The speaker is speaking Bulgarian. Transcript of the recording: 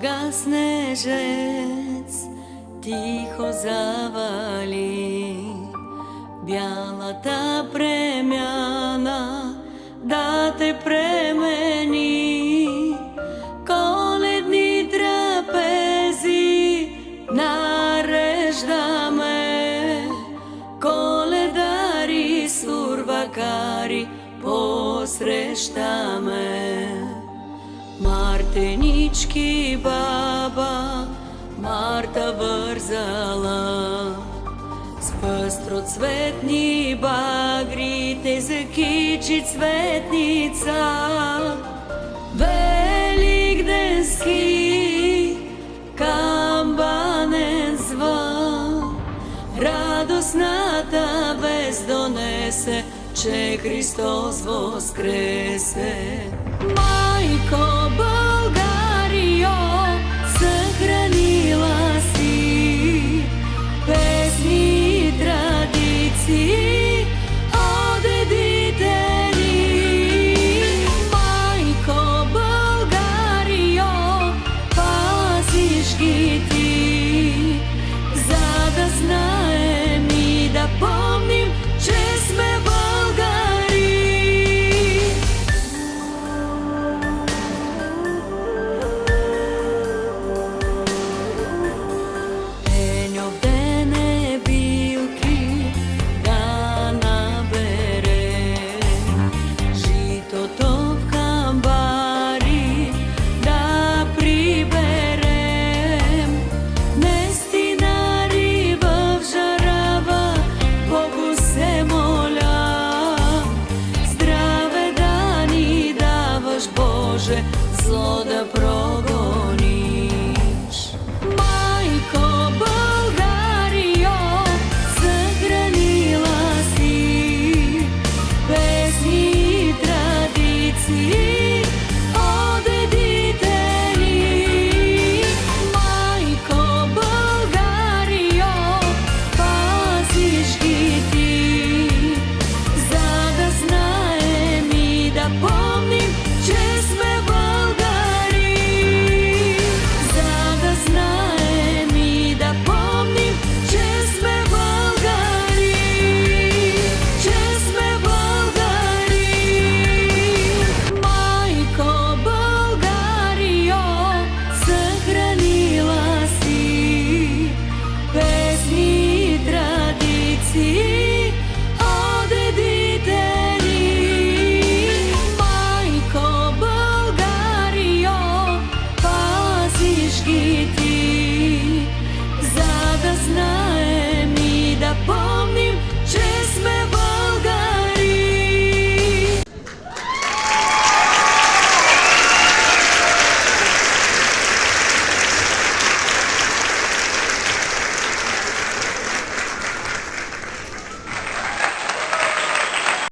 ga снежец тихо завали, бялата премяна да те премени. Коледни трапези нареждаме, коледари с урбакари посрещаме. Мартенички баба Марта вързала, с пъстроцветни багри те закичи цветница. Великденски камбанен звън, радостната вест донесе, че Христос воскресе. Майко Българио, съхранила си песни и традиции от дедите ни. Майко Българио, пазиш ги ти, за да знаем и да помним, че сме българи. Зло да прогониш. Майко Българио, съхранила си песни и традиции от дедите ни. Майко Българио, пазиш ги ти, за да знаем и да помним, че сме от дедите ни. Майко Българио, пазиш ги ти.